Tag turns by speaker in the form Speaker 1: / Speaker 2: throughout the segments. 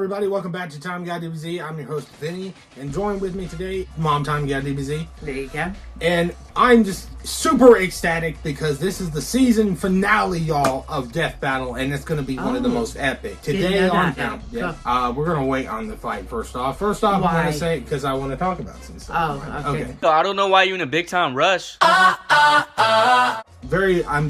Speaker 1: everybody? Welcome back to Time Guy DBZ. I'm your host, Vinny, and join with me today, Mom Time Guy DBZ.
Speaker 2: There you go.
Speaker 1: And I'm just super ecstatic because this is the season finale, y'all, of Death Battle, and it's going to be one of the most epic. Today on Time, we're going to wait on the fight first off. First off, I'm going to say because I want to talk about some stuff.
Speaker 2: Oh, okay.
Speaker 3: So I don't know why you're in a big time rush.
Speaker 1: I'm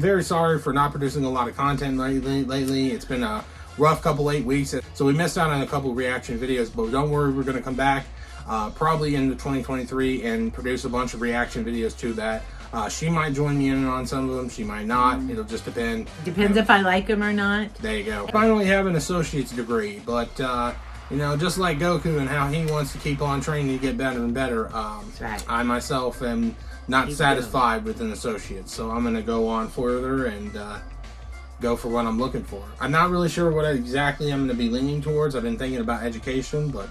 Speaker 1: very sorry for not producing a lot of content lately. It's been a rough couple 8 weeks, so we missed out on a couple reaction videos, but don't worry, we're going to come back probably into 2023 and produce a bunch of reaction videos to that. She might join me in on some of them, she might not. It'll just depend.
Speaker 2: Depends if I like them or not.
Speaker 1: There you go. Finally have an associate's degree, but you know, just like Goku and how he wants to keep on training to get better and better,
Speaker 2: right.
Speaker 1: I myself am not satisfied with an associate, so I'm going to go on further and go for what I'm looking for. I'm not really sure what exactly I'm going to be leaning towards. I've been thinking about education, but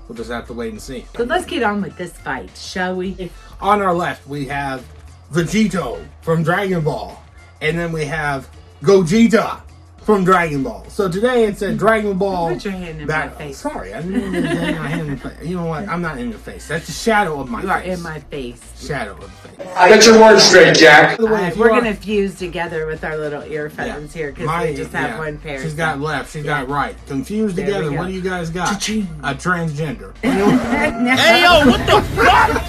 Speaker 1: we'll just have to wait and see.
Speaker 2: So let's get on with this fight, shall we?
Speaker 1: On our left, we have Vegito from Dragon Ball, and then we have Gogeta from Dragon Ball. So today it's a Dragon Ball.
Speaker 2: Put your hand in my face.
Speaker 1: Sorry, I didn't mean to hang my hand in the face. You know what? I'm not in your face. That's the shadow of my face.
Speaker 2: You are in my face.
Speaker 1: Shadow of the face.
Speaker 4: Get your words straight, Jack.
Speaker 2: We're going to fuse together with our little earphones here because we just have one pair.
Speaker 1: She's got left. She's got right. Confused
Speaker 2: There
Speaker 1: together.
Speaker 2: we go.
Speaker 1: What do you guys got? A transgender.
Speaker 3: Hey yo, what the fuck?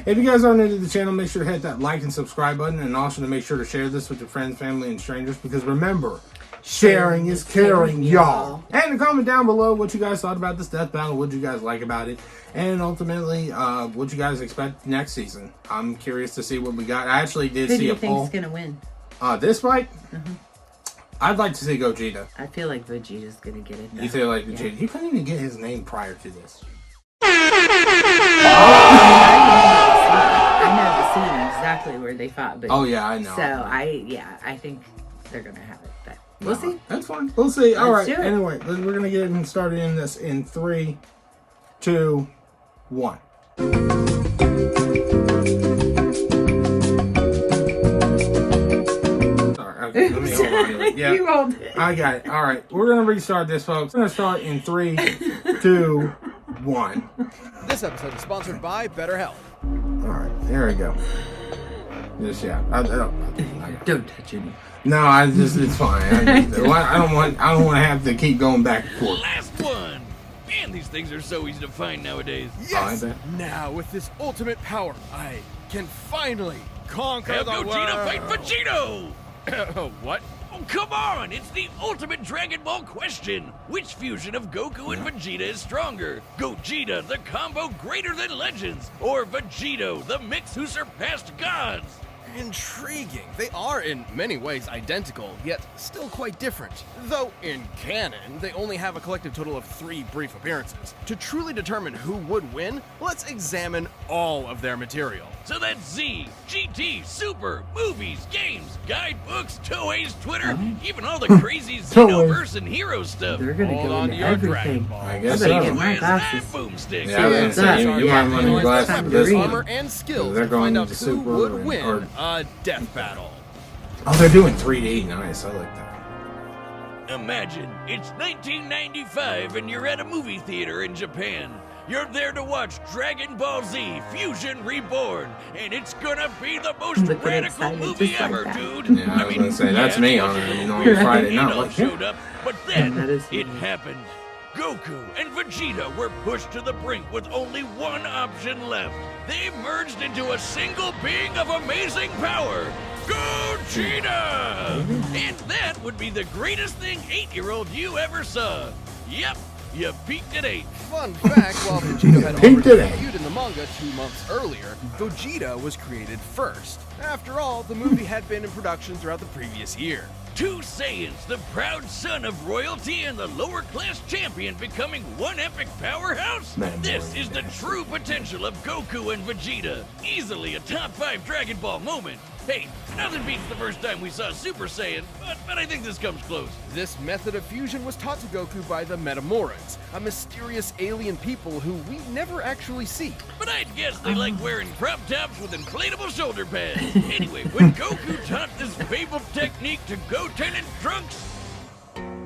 Speaker 1: If you guys are new to the channel, make sure to hit that like and subscribe button, and also to make sure to share this with your friends, family, and strangers, because remember, sharing is caring, y'all. And comment down below what you guys thought about this death battle, what you guys like about it, and ultimately, what you guys expect next season. I'm curious to see what we got. I actually did see a poll.
Speaker 2: Who do you think's gonna win?
Speaker 1: This fight? I'd like to see Gogeta.
Speaker 2: I feel like Vegeta's gonna get it.
Speaker 1: You feel like Vegeta? You couldn't even get his name prior to this.
Speaker 2: I know the scene exactly where they fought, but
Speaker 1: Oh yeah, I know.
Speaker 2: so I think they're gonna have it, but we'll see.
Speaker 1: That's fine. We'll see. All right.
Speaker 2: do it.
Speaker 1: Anyway, we're gonna get started in this in 3, 2, 1. Sorry. Okay, let me hold on to it. Yeah,
Speaker 2: You hold it.
Speaker 1: I got it. All right, we're gonna restart this, folks. We're gonna start in 3, 2, 1.
Speaker 5: This episode is sponsored by BetterHelp.
Speaker 1: All right, there we go. Just I
Speaker 2: Don't touch it.
Speaker 1: No, it's fine. I don't want to have to keep going back and forth.
Speaker 6: Last one! Man, these things are so easy to find nowadays.
Speaker 5: Yes!
Speaker 1: bet.
Speaker 5: Now, with this ultimate power, I can finally conquer
Speaker 6: Have
Speaker 5: the world.
Speaker 6: Gogeta fight Vegito!
Speaker 5: What?
Speaker 6: Oh, come on! It's the ultimate Dragon Ball question! Which fusion of Goku and Vegeta is stronger? Gogeta, the combo greater than legends? Or Vegito, the mix who surpassed gods?
Speaker 5: Intriguing. They are in many ways identical, yet still quite different. Though in canon, they only have a collective total of 3 brief appearances. To truly determine who would win, let's examine all of their material.
Speaker 6: So that's Z, GT, Super, movies, games, guidebooks, Toei's Twitter, even all the crazy Xenoverse and hero stuff.
Speaker 2: They're gonna
Speaker 5: Hold
Speaker 2: go
Speaker 5: on
Speaker 2: into
Speaker 5: to your Dragon
Speaker 2: everything.
Speaker 5: Ball.
Speaker 1: I
Speaker 2: I
Speaker 1: guess
Speaker 2: better
Speaker 1: so.
Speaker 2: get my
Speaker 6: Where's that
Speaker 2: glasses.
Speaker 6: boomstick?
Speaker 1: Yeah, I was gonna say, you might want to glasses for this
Speaker 2: Green.
Speaker 1: one.
Speaker 5: Armor and skills
Speaker 1: They're
Speaker 5: to
Speaker 1: going
Speaker 5: find out
Speaker 1: into
Speaker 5: who
Speaker 1: Super
Speaker 5: would
Speaker 1: and-
Speaker 5: win
Speaker 1: or-
Speaker 5: a death battle.
Speaker 1: Oh, they're doing 3D. Nice. I like that.
Speaker 6: Imagine it's 1995 and you're at a movie theater in Japan. You're there to watch Dragon Ball Z Fusion Reborn, and it's gonna be the most
Speaker 2: Look at
Speaker 6: radical
Speaker 2: excited
Speaker 6: movie
Speaker 2: just like
Speaker 6: ever,
Speaker 2: that.
Speaker 6: dude.
Speaker 1: Yeah, I was gonna say, that's me on Friday night. Like,
Speaker 6: showed up, but then
Speaker 2: that is
Speaker 6: it
Speaker 2: me.
Speaker 6: happened. Goku and Vegeta were pushed to the brink with only one option left. They merged into a single being of amazing power, Gogeta! And that would be the greatest thing 8-year-old you ever saw. Yep, you peaked at 8.
Speaker 5: Fun fact, while Vegito had
Speaker 1: Pink
Speaker 5: already
Speaker 1: today.
Speaker 5: debuted in the manga 2 months earlier, Gogeta was created first. After all, the movie had been in production throughout the previous year.
Speaker 6: 2 Saiyans, the proud son of royalty and the lower class champion becoming one epic powerhouse?
Speaker 1: Man,
Speaker 6: This
Speaker 1: boy,
Speaker 6: is the true potential of Goku and Vegeta. Easily a top 5 Dragon Ball moment. Hey, nothing beats the first time we saw Super Saiyan, but I think this comes close.
Speaker 5: This method of fusion was taught to Goku by the Metamorans, a mysterious alien people who we never actually see.
Speaker 6: But I'd guess they like wearing crop tops with inflatable shoulder pads. Anyway, when Goku taught this fabled technique to Goten and Trunks,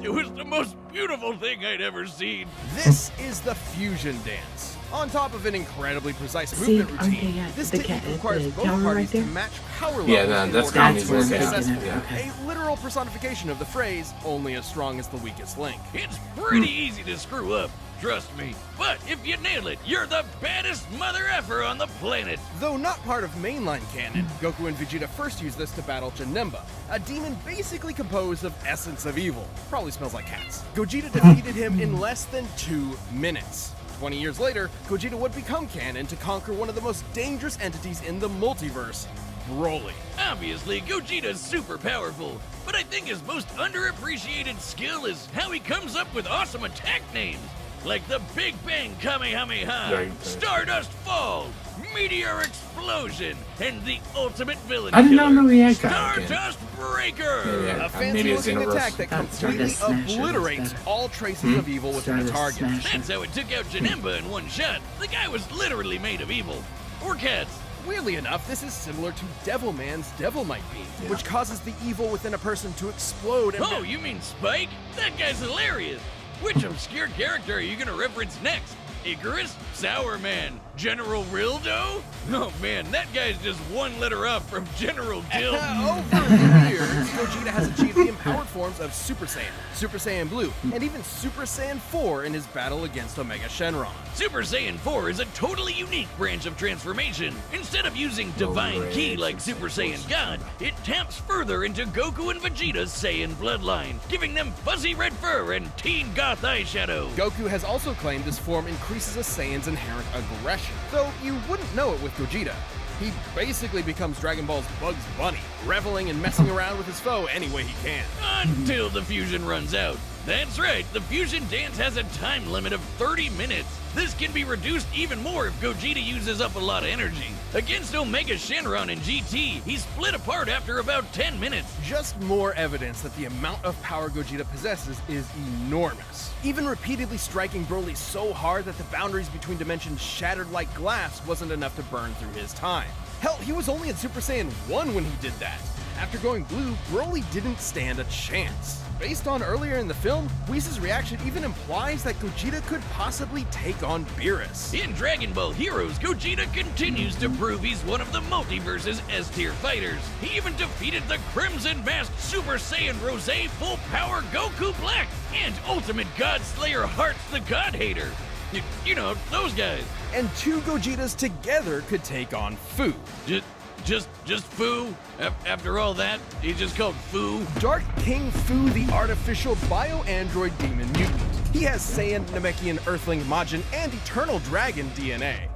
Speaker 6: It was the most beautiful thing I'd ever seen.
Speaker 5: This is the fusion dance. On top of an incredibly precise movement routine, this technique requires both parties to match power levels.
Speaker 1: Yeah, that's
Speaker 2: That's
Speaker 1: Connie's
Speaker 2: where
Speaker 1: link.
Speaker 2: it's
Speaker 1: Yeah.
Speaker 2: taken it. Okay.
Speaker 5: A literal personification of the phrase, only as strong as the weakest link.
Speaker 6: It's pretty easy to screw up, trust me. But if you nail it, you're the baddest mother effer on the planet.
Speaker 5: Though not part of mainline canon, Goku and Vegeta first used this to battle Janemba, a demon basically composed of essence of evil. Probably smells like cats. Gogeta defeated him in less than 2 minutes. 20 years later, Gogeta would become canon to conquer one of the most dangerous entities in the multiverse, Broly.
Speaker 6: Obviously, Gogeta's super powerful, but I think his most underappreciated skill is how he comes up with awesome attack names. Like the Big Bang Kamehameha,
Speaker 1: Right.
Speaker 6: Stardust Fall, Meteor Explosion, and the ultimate villain
Speaker 1: I did not
Speaker 6: killer,
Speaker 1: know he had Kamehameha.
Speaker 6: Stardust Breaker!
Speaker 1: Yeah.
Speaker 5: A fancy
Speaker 1: Maybe it's
Speaker 5: looking
Speaker 1: universal.
Speaker 5: attack that
Speaker 2: That's
Speaker 5: completely
Speaker 2: Stardust Smasher,
Speaker 5: obliterates
Speaker 2: that's
Speaker 5: all traces of evil within a
Speaker 2: Stardust
Speaker 5: target.
Speaker 2: Smasher.
Speaker 6: That's how it took out Janemba in one shot. The guy was literally made of evil. Or cats.
Speaker 5: Weirdly enough, this is similar to Devilman's Devil Might Be, which causes the evil within a person to explode and
Speaker 6: Oh, you mean Spike? That guy's hilarious. Which obscure character are you gonna reference next? Icarus? Sour Man? General Rildo? Oh man, that guy's just one letter up from General Guild.
Speaker 5: Over the years, Gogeta has achieved the empowered forms of Super Saiyan, Super Saiyan Blue, and even Super Saiyan 4 in his battle against Omega Shenron.
Speaker 6: Super Saiyan 4 is a totally unique branch of transformation. Instead of using Divine Ki like Super Saiyan God, it taps further into Goku and Vegeta's Saiyan bloodline, giving them fuzzy red fur and teen goth eyeshadow.
Speaker 5: Goku has also claimed this form increases a Saiyan's inherent aggression, though you wouldn't know it with Gogeta. He basically becomes Dragon Ball's Bugs Bunny, reveling and messing around with his foe any way he can.
Speaker 6: Until the fusion runs out. That's right, the fusion dance has a time limit of 30 minutes. This can be reduced even more if Gogeta uses up a lot of energy. Against Omega Shenron in GT, he split apart after about 10 minutes.
Speaker 5: Just more evidence that the amount of power Gogeta possesses is enormous. Even repeatedly striking Broly so hard that the boundaries between dimensions shattered like glass wasn't enough to burn through his time. Hell, he was only in Super Saiyan 1 when he did that. After going blue, Broly didn't stand a chance. Based on earlier in the film, Whis' reaction even implies that Gogeta could possibly take on Beerus.
Speaker 6: In Dragon Ball Heroes, Gogeta continues to prove he's one of the multiverse's S-tier fighters. He even defeated the Crimson Masked Super Saiyan Rose Full Power Goku Black and Ultimate God Slayer Hearts the God Hater. You know, those guys.
Speaker 5: And 2 Gogetas together could take on Fu.
Speaker 6: Just Fu? After all that, he's just called Fu?
Speaker 5: Dark King Fu, the artificial bio-android demon mutant. He has Saiyan, Namekian, Earthling, Majin, and Eternal Dragon DNA.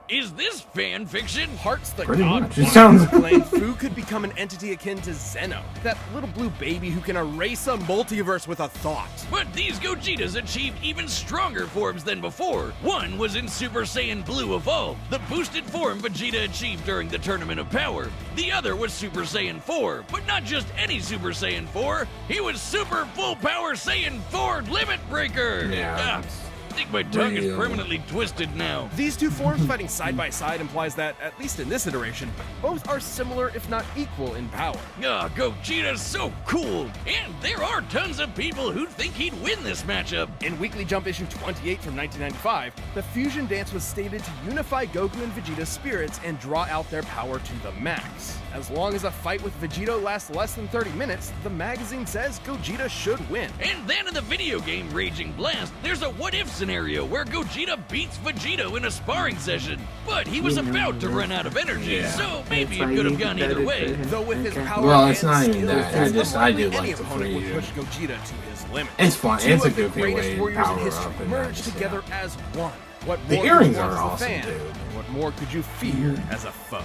Speaker 6: Is this fan fiction?
Speaker 5: Hearts the
Speaker 1: Pretty
Speaker 5: God
Speaker 1: much. It sounds-
Speaker 5: claimed Fu could become an entity akin to Zeno, that little blue baby who can erase a multiverse with a thought.
Speaker 6: But these Gogetas achieved even stronger forms than before. One was in Super Saiyan Blue Evolved, the boosted form Vegeta achieved during the Tournament of Power. The other was Super Saiyan 4, but not just any Super Saiyan 4. He was Super Full Power Saiyan 4 Limit Breaker.
Speaker 1: Yeah.
Speaker 6: I think my tongue is
Speaker 1: Real.
Speaker 6: permanently twisted now.
Speaker 5: These 2 forms fighting side by side implies that, at least in this iteration, both are similar if not equal in power.
Speaker 6: Gogeta's so cool. And there are tons of people who think he'd win this matchup.
Speaker 5: In Weekly Jump issue 28 from 1995, the fusion dance was stated to unify Goku and Vegeta's spirits and draw out their power to the max. As long as a fight with Vegito lasts less than 30 minutes, the magazine says Gogeta should win.
Speaker 6: And then in the video game Raging Blast, there's a what-if scenario where Gogeta beats Vegito in a sparring session. But he was about to run out of energy,
Speaker 1: Yeah.
Speaker 6: so maybe
Speaker 2: That's
Speaker 6: it
Speaker 2: why
Speaker 6: could
Speaker 2: you
Speaker 6: have gone
Speaker 2: need
Speaker 6: either
Speaker 2: to
Speaker 6: way.
Speaker 2: edit it.
Speaker 5: Though with his
Speaker 2: Okay.
Speaker 5: power
Speaker 1: Well,
Speaker 5: and
Speaker 1: it's not even
Speaker 5: skills,
Speaker 1: that.
Speaker 5: there's
Speaker 1: I do
Speaker 5: unlikely
Speaker 1: like
Speaker 5: any
Speaker 1: the
Speaker 5: opponent would
Speaker 1: fusion.
Speaker 5: push Gogeta to his limit.
Speaker 1: It's fun.
Speaker 5: 2
Speaker 1: It's a
Speaker 5: of the
Speaker 1: goofy way
Speaker 5: greatest
Speaker 1: to
Speaker 5: warriors in
Speaker 1: power
Speaker 5: history
Speaker 1: up and
Speaker 5: merged
Speaker 1: nice,
Speaker 5: together as one. What
Speaker 1: The
Speaker 5: more
Speaker 1: earrings
Speaker 5: could you
Speaker 1: are
Speaker 5: want as a
Speaker 1: awesome,
Speaker 5: fan?
Speaker 1: dude.
Speaker 5: What more could you fear as a foe?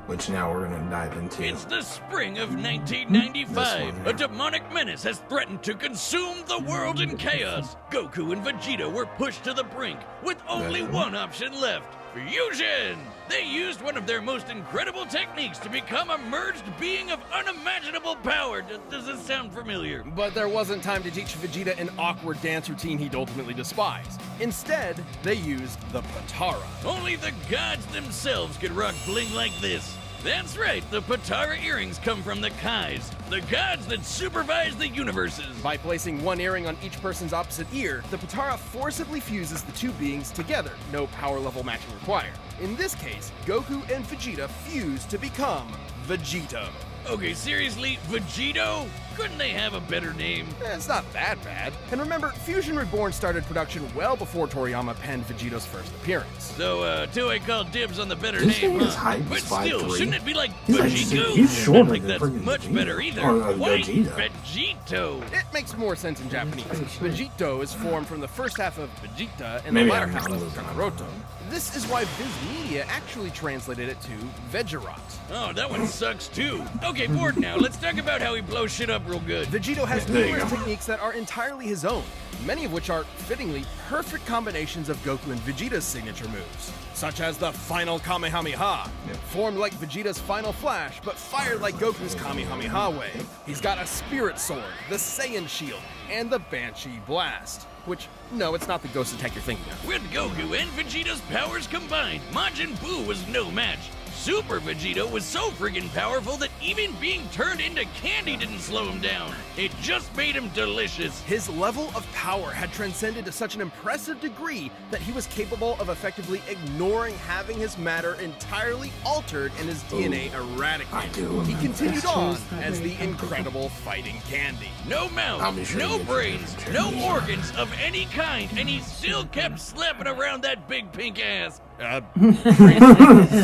Speaker 1: Which now we're gonna dive into.
Speaker 6: It's the spring of 1995.
Speaker 1: This one, yeah.
Speaker 6: A demonic menace has threatened to consume the world in chaos. Goku and Vegeta were pushed to the brink with only one option left: fusion! They used one of their most incredible techniques to become a merged being of unimaginable power. Does this sound familiar?
Speaker 5: But there wasn't time to teach Vegeta an awkward dance routine he'd ultimately despise. Instead, they used the Patara.
Speaker 6: Only the gods themselves could rock bling like this. That's right, the Potara earrings come from the Kais, the gods that supervise the universes.
Speaker 5: By placing one earring on each person's opposite ear, the Potara forcibly fuses the two beings together, no power level matching required. In this case, Goku and Vegeta fuse to become Vegito.
Speaker 6: Okay, seriously, Vegito? Couldn't they have a better name?
Speaker 5: It's not that bad. And remember, Fusion Reborn started production well before Toriyama penned Vegito's first appearance.
Speaker 6: So, Toei called dibs on the better
Speaker 1: This
Speaker 6: name,
Speaker 1: thing is
Speaker 6: huh?
Speaker 1: hype,
Speaker 6: But
Speaker 1: it's
Speaker 6: still,
Speaker 1: 5'3".
Speaker 6: shouldn't it be like
Speaker 1: He's like,
Speaker 6: Vegito?
Speaker 1: he's shorter
Speaker 6: I think
Speaker 1: than
Speaker 6: that's
Speaker 1: freaking
Speaker 6: much
Speaker 1: Vegeta.
Speaker 6: better either.
Speaker 1: Or,
Speaker 6: Why
Speaker 1: Gogeta.
Speaker 6: Vegito?
Speaker 5: It makes more sense in Japanese. Vegito is formed from the first half of Vegeta and
Speaker 1: Maybe
Speaker 5: the latter
Speaker 1: I'm
Speaker 5: half
Speaker 1: not
Speaker 5: of
Speaker 1: losing my
Speaker 5: Kakaroto.
Speaker 1: mind.
Speaker 5: This is why Viz Media actually translated it to Vegerot.
Speaker 6: Oh, that one sucks too. Okay, bored now. Let's talk about how he blows shit up real good.
Speaker 5: Vegito has
Speaker 1: Yeah, there you
Speaker 5: numerous
Speaker 1: go.
Speaker 5: techniques that are entirely his own, many of which are, fittingly, perfect combinations of Goku and Vegeta's signature moves, such as the final Kamehameha, formed like Vegeta's final flash, but fired like Goku's Kamehameha wave. He's got a Spirit Sword, the Saiyan Shield, and the Banshee Blast, which, no, it's not the ghost attack you're thinking of.
Speaker 6: With Goku and Vegeta's powers combined, Majin Buu was no match. Super Vegito was so friggin' powerful that even being turned into candy didn't slow him down. It just made him delicious.
Speaker 5: His level of power had transcended to such an impressive degree that he was capable of effectively ignoring having his matter entirely altered and his DNA eradicated.
Speaker 1: I do
Speaker 5: He
Speaker 1: remember
Speaker 5: continued
Speaker 1: that.
Speaker 5: on as the incredible fighting candy.
Speaker 6: No
Speaker 1: I'll
Speaker 6: mouth,
Speaker 1: be sure
Speaker 6: no
Speaker 1: to get you
Speaker 6: brains,
Speaker 1: this
Speaker 6: no
Speaker 1: cherry.
Speaker 6: organs of any kind, and he still kept slapping around that big pink ass.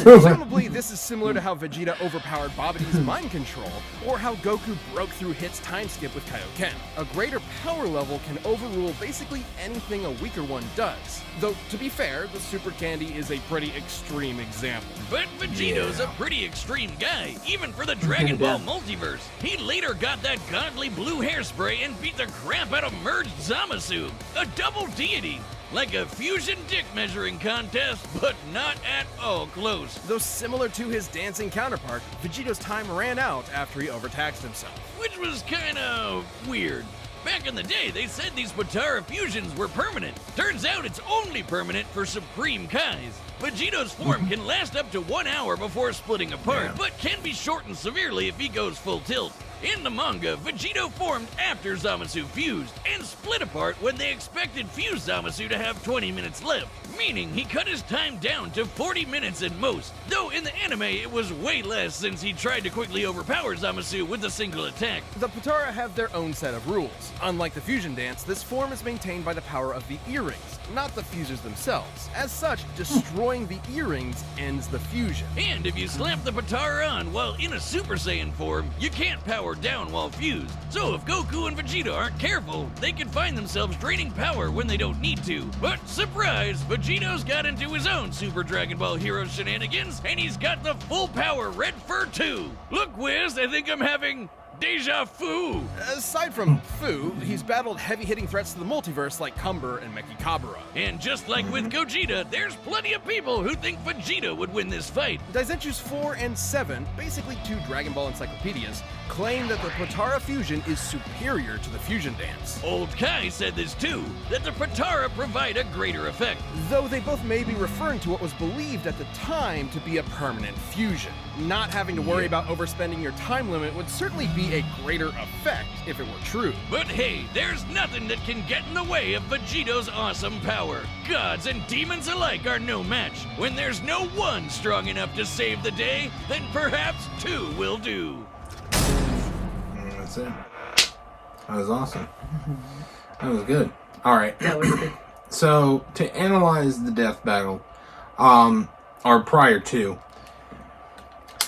Speaker 5: Presumably, this is similar to how Vegeta overpowered Babidi's mind control, or how Goku broke through Hit's time skip with Kaioken. A greater power level can overrule basically anything a weaker one does. Though, to be fair, the Super Candy is a pretty extreme example.
Speaker 6: But Vegito's a pretty extreme guy, even for the Dragon Ball multiverse. He later got that godly blue hairspray and beat the crap out of merged Zamasu, a double deity. Like a fusion dick measuring contest, but not at all close.
Speaker 5: Though similar to his dancing counterpart, Vegito's time ran out after he overtaxed himself.
Speaker 6: Which was kinda weird. Back in the day, they said these Potara fusions were permanent. Turns out it's only permanent for Supreme Kais. Vegito's form can last up to 1 hour before splitting apart, but can be shortened severely if he goes full tilt. In the manga, Vegito formed after Zamasu fused, and split apart when they expected fused Zamasu to have 20 minutes left, meaning he cut his time down to 40 minutes at most, though in the anime it was way less since he tried to quickly overpower Zamasu with a single attack.
Speaker 5: The Potara have their own set of rules. Unlike the fusion dance, this form is maintained by the power of the earrings, not the fusers themselves. As such, destroying the earrings ends the fusion.
Speaker 6: And if you slap the Potara on while in a Super Saiyan form, you can't power down while fused. So if Goku and Vegeta aren't careful, they can find themselves draining power when they don't need to. But surprise, Vegito's got into his own Super Dragon Ball Hero shenanigans, and he's got the full power Red Fur 2. Look, Wiz, I think I'm having deja vu.
Speaker 5: Aside from Fu, he's battled heavy-hitting threats to the multiverse like Cumber and Mechikabura.
Speaker 6: And just like with Gogeta, there's plenty of people who think Vegeta would win this fight.
Speaker 5: Daizenshus 4 and 7, basically two Dragon Ball encyclopedias, claim that the Potara fusion is superior to the fusion dance.
Speaker 6: Old Kai said this too, that the Potara provide a greater effect.
Speaker 5: Though they both may be referring to what was believed at the time to be a permanent fusion. Not having to worry about overspending your time limit would certainly be a greater effect if it were true.
Speaker 6: But hey, there's nothing that can get in the way of Vegito's awesome power. Gods and demons alike are no match. When there's no one strong enough to save the day, then perhaps two will do.
Speaker 1: That's it. That was awesome. That was good. All right.
Speaker 2: That was good.
Speaker 1: So to analyze the death battle, or prior to,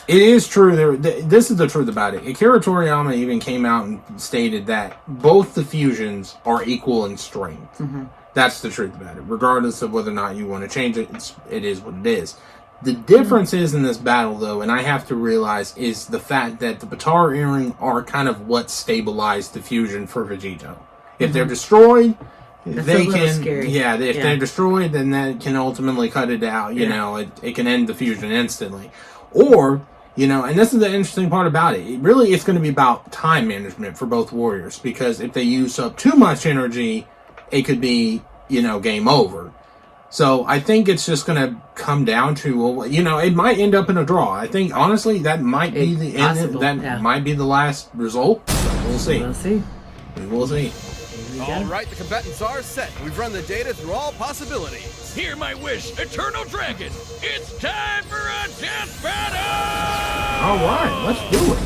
Speaker 1: it is true. This is the truth about it. Akira Toriyama even came out and stated that both the fusions are equal in strength. Mm-hmm. That's the truth about it. Regardless of whether or not you want to change it, it is what it is. The difference is in this battle, though, and I have to realize, is the fact that the Potara earring are kind of what stabilized the fusion for Vegito. If they're destroyed,
Speaker 2: That's
Speaker 1: they
Speaker 2: a little
Speaker 1: can.
Speaker 2: scary.
Speaker 1: Yeah, if
Speaker 2: Yeah.
Speaker 1: they're destroyed, then that can ultimately cut it out. You know, it can end the fusion instantly. Or, you know, and this is the interesting part about it. It really, it's going to be about time management for both warriors, because if they use up too much energy, it could be, you know, game over. So I think it's just going to come down to, well, you know, it might end up in a draw. I think honestly that might be the end. That might be the last result. But we'll see.
Speaker 2: We'll see.
Speaker 1: We will see.
Speaker 5: All right, the combatants are set. We've run the data through all possibilities.
Speaker 6: Hear my wish, Eternal Dragon. It's time for a death battle!
Speaker 1: All right, let's do it.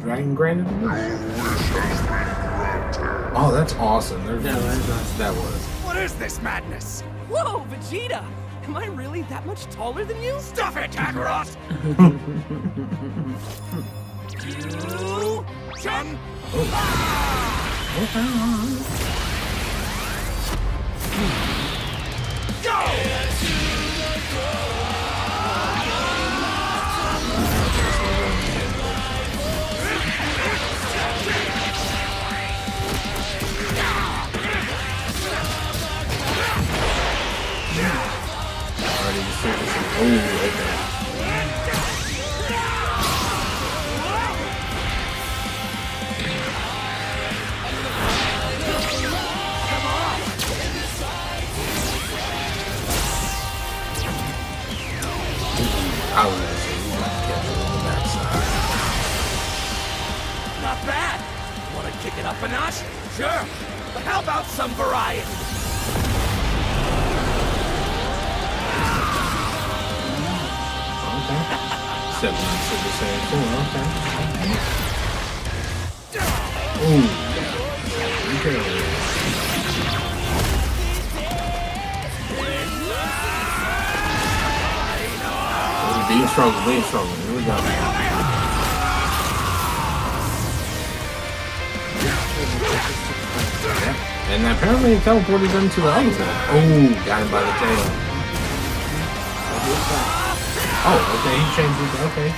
Speaker 1: Dragon granted. Oh, that's awesome. That was.
Speaker 3: What is this madness? Whoa, Vegeta! Am I really that much taller than you? Stuff it, Kakarot! Shun! Go!
Speaker 1: Oh, okay. I was actually catch it on the backside.
Speaker 3: Not bad! Wanna kick it up a notch? Sure! But how about some variety?
Speaker 1: Okay. 7 Super Saiyan 4, okay. Ooh. Okay. Being strong. Here we go. Yeah. And apparently it teleported them to the other one. Oh, got him by the tail. Oh, okay, he changed it. Okay.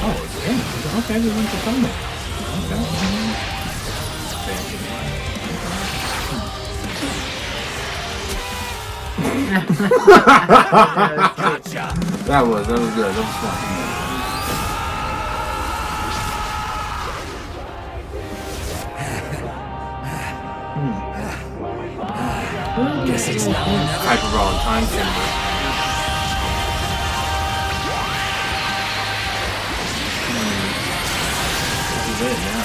Speaker 1: Oh, yeah. Okay, we went to combat. That was good. That was fun.
Speaker 3: Guess it's now or never.
Speaker 1: Hyper Brawl and Time Chamber. This is it now.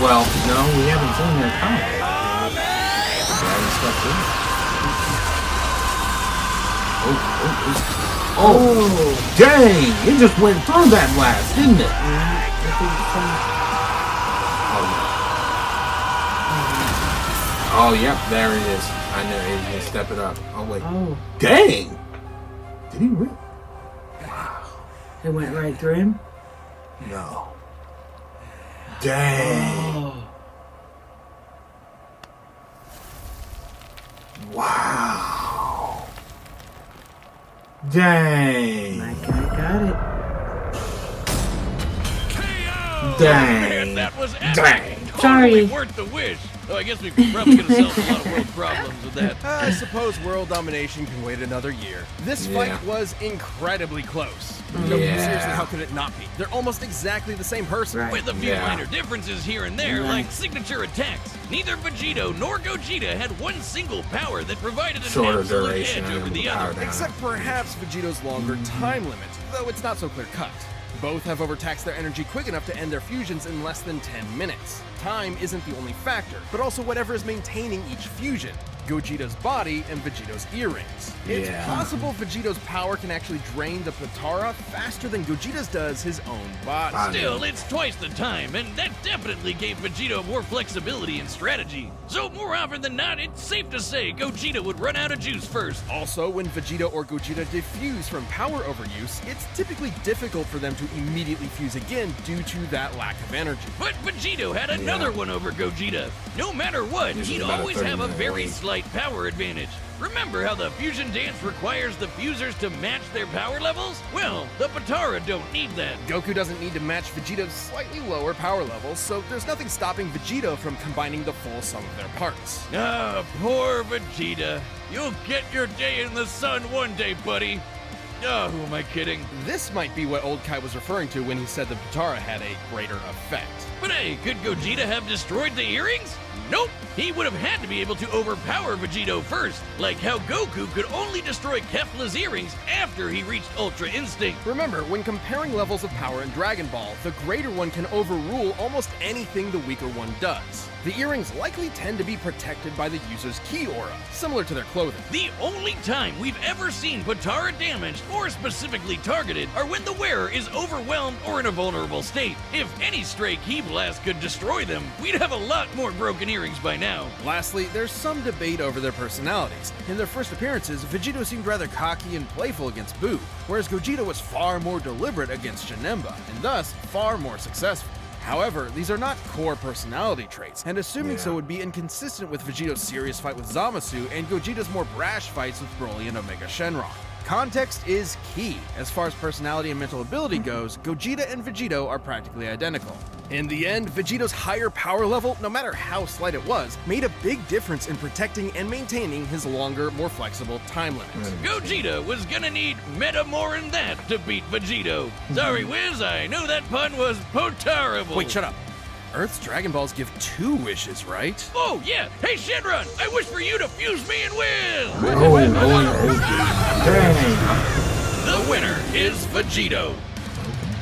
Speaker 1: Well, no, we haven't seen their combat. We haven't stepped in. Oh, dang! It just went through that blast, didn't it? Oh, yep, there it is. I knew he was going to step it up. Oh, wait.
Speaker 2: Oh.
Speaker 1: Dang! Did he really?
Speaker 2: It went right through him?
Speaker 1: No. Dang.
Speaker 2: Oh.
Speaker 1: Wow. Dang.
Speaker 2: My guy got it.
Speaker 6: KO!
Speaker 1: Dang.
Speaker 6: Man, that was
Speaker 1: Dang.
Speaker 6: totally worth the wish. Oh, I guess we probably could have solved a lot of world problems with that.
Speaker 5: I suppose world domination can wait another year. This fight was incredibly close. No, seriously, how could it not be? They're almost exactly the same person.
Speaker 2: Right.
Speaker 6: With a few minor differences here and there, like signature attacks. Neither Vegito nor Gogeta had one single power that provided an
Speaker 1: Shorter
Speaker 6: absolute
Speaker 1: duration
Speaker 6: edge over the other.
Speaker 5: Except perhaps Vegito's longer time limit, though it's not so clear cut. Both have overtaxed their energy quick enough to end their fusions in less than 10 minutes. Time isn't the only factor, but also whatever is maintaining each fusion. Gogeta's body and Vegito's earrings. It's possible Vegito's power can actually drain the Potara faster than Gogeta's does his own body.
Speaker 6: Still, it's twice the time, and that definitely gave Vegito more flexibility and strategy. So more often than not, it's safe to say Gogeta would run out of juice first.
Speaker 5: Also, when Vegito or Gogeta defuse from power overuse, it's typically difficult for them to immediately fuse again due to that lack of energy.
Speaker 6: But Vegito had another one over Gogeta. No matter what, he'd always have a very slight power advantage. Remember how the fusion dance requires the fusers to match their power levels? Well, the Potara don't need that.
Speaker 5: Goku doesn't need to match Vegito's slightly lower power levels, so there's nothing stopping Vegito from combining the full sum of their parts.
Speaker 6: Ah, poor Vegeta. You'll get your day in the sun one day, buddy. Oh, who am I kidding?
Speaker 5: This might be what Old Kai was referring to when he said the Potara had a greater effect.
Speaker 6: But hey, could Gogeta have destroyed the earrings? Nope! He would have had to be able to overpower Vegito first, like how Goku could only destroy Kefla's earrings after he reached Ultra Instinct.
Speaker 5: Remember, when comparing levels of power in Dragon Ball, the greater one can overrule almost anything the weaker one does. The earrings likely tend to be protected by the user's ki aura, similar to their clothing.
Speaker 6: The only time we've ever seen Potara damaged or specifically targeted are when the wearer is overwhelmed or in a vulnerable state. If any stray ki blast could destroy them, we'd have a lot more broken earrings by now.
Speaker 5: Lastly, there's some debate over their personalities. In their first appearances, Vegito seemed rather cocky and playful against Buu, whereas Gogeta was far more deliberate against Janemba, and thus far more successful. However, these are not core personality traits, and assuming so would be inconsistent with Vegito's serious fight with Zamasu and Gogeta's more brash fights with Broly and Omega Shenron. Context is key. As far as personality and mental ability goes, Gogeta and Vegito are practically identical. In the end, Vegito's higher power level, no matter how slight it was, made a big difference in protecting and maintaining his longer, more flexible time limit.
Speaker 6: Gogeta was gonna need meta more than that to beat Vegito. Sorry, Wiz, I know that pun was potarible.
Speaker 5: Wait, shut up. Earth's Dragon Balls give 2 wishes, right?
Speaker 6: Oh, yeah. Hey, Shenron, I wish for you to fuse me and win. The winner is Vegito.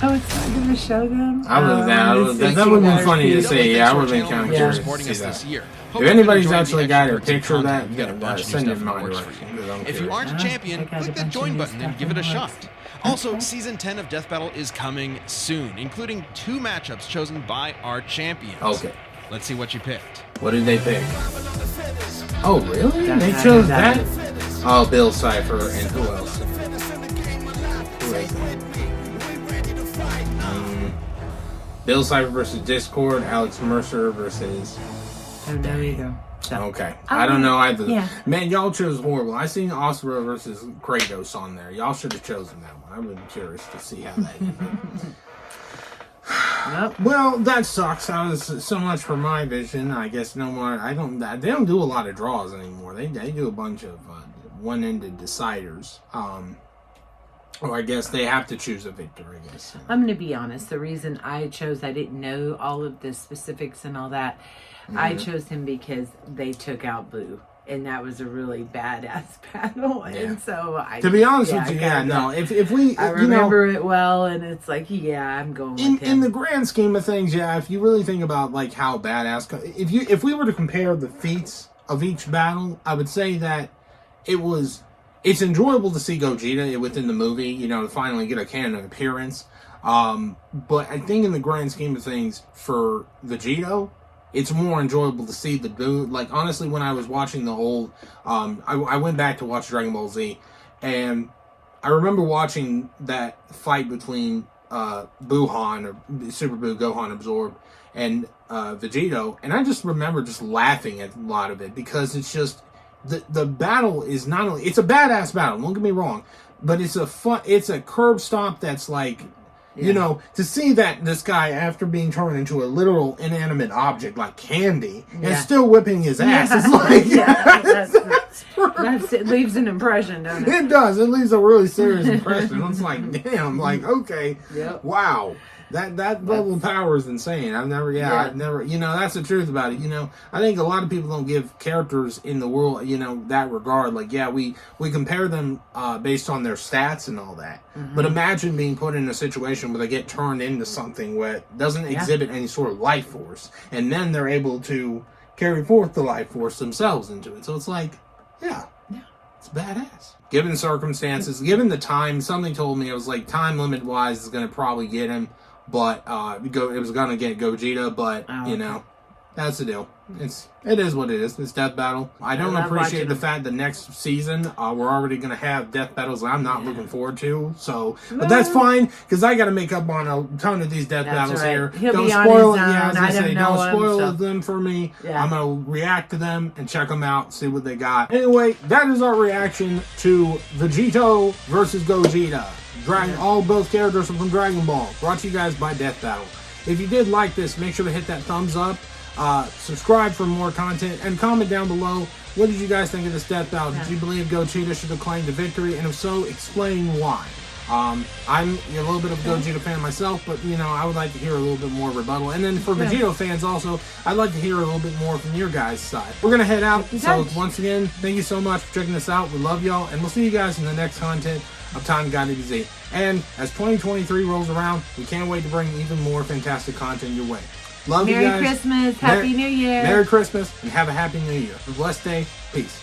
Speaker 2: Oh, it's not going to show them?
Speaker 1: That would have been funny to see. Yeah, I would have been kind of curious to see that. If anybody's actually got a picture of that, send it my direction.
Speaker 7: If you aren't a champion, click that join button and give it a shot. Also, Season 10 of Death Battle is coming soon, including 2 matchups chosen by our champions.
Speaker 1: Okay.
Speaker 7: Let's see what you picked.
Speaker 1: What did they pick? Oh, really? They chose that? Oh, Bill Cipher and who else? Bill Cipher versus Discord, Alex Mercer versus...
Speaker 2: Oh, there you go. So.
Speaker 1: Okay. I don't know either.
Speaker 2: Yeah.
Speaker 1: Man, y'all chose horrible. I seen Asura versus Kratos on there. Y'all should have chosen that one. I've been curious to see how that ended.
Speaker 2: Nope.
Speaker 1: Well, that sucks. I was so much for my vision. I guess no more. They don't do a lot of draws anymore. They do a bunch of one-ended deciders. Or I guess they have to choose a victor, I guess.
Speaker 2: I'm going to be honest. The reason I didn't know all of the specifics and all that. I chose him because they took out Boo. And that was a really badass battle.
Speaker 1: Yeah.
Speaker 2: And so
Speaker 1: to be honest with you, if we...
Speaker 2: I remember it well, and it's like, I'm going with him.
Speaker 1: In the grand scheme of things, if you really think about like how badass... If we were to compare the feats of each battle, I would say that it's enjoyable to see Gogeta within the movie, to finally get a canon appearance. But I think in the grand scheme of things, for Vegito, it's more enjoyable to see the dude. Like, honestly, when I was watching the old... I went back to watch Dragon Ball Z, and I remember watching that fight between Buhan, or Super Buu, Gohan Absorbed, and Vegito, and I just remember just laughing at a lot of it, because it's just... The battle is not only... It's a badass battle, don't get me wrong, but it's a curb stomp that's like... to see that this guy, after being turned into a literal inanimate object like candy, and still whipping his ass, it's like...
Speaker 2: it leaves an impression, doesn't it?
Speaker 1: It does. It leaves a really serious impression. It's like, damn, okay, wow. That level of power is insane. I've never, that's the truth about it. I think a lot of people don't give characters in the world, that regard. Like, we compare them based on their stats and all that. Mm-hmm. But imagine being put in a situation where they get turned into something where it doesn't exhibit any sort of life force, and then they're able to carry forth the life force themselves into it. So it's like, it's badass. Given circumstances, given the time, something told me it was like time limit wise is going to probably get him. But it was gonna get Gogeta, but that's the deal. It is what it is. It's Death Battle. I don't appreciate the fact that next season we're already gonna have Death Battles that I'm not looking forward to. So, but that's fine, because I got to make up on a ton of these Death Battles here.
Speaker 2: Don't spoil it.
Speaker 1: Don't spoil them for me. Yeah. I'm gonna react to them and check them out, see what they got. Anyway, that is our reaction to Vegito versus Gogeta. Both characters from Dragon Ball, brought to you guys by Death Battle. If you did like this, make sure to hit that thumbs up, subscribe for more content, and comment down below What did you guys think of this death battle? Did you believe Gogeta should have claimed the victory? And if so, explain why. I'm a little bit of a Gogeta fan myself, but you know, I would like to hear a little bit more rebuttal. And then for Vegito fans also, I'd like to hear a little bit more from your guys' side. We're gonna head out. So once again, thank you so much for checking this out. We love y'all, and we'll see you guys in the next content of Time God DBZ. And as 2023 rolls around, we can't wait to bring even more fantastic content your way. Love you guys.
Speaker 2: Merry Christmas, Happy New Year.
Speaker 1: Merry Christmas, and have a Happy New Year. Have a blessed day. Peace.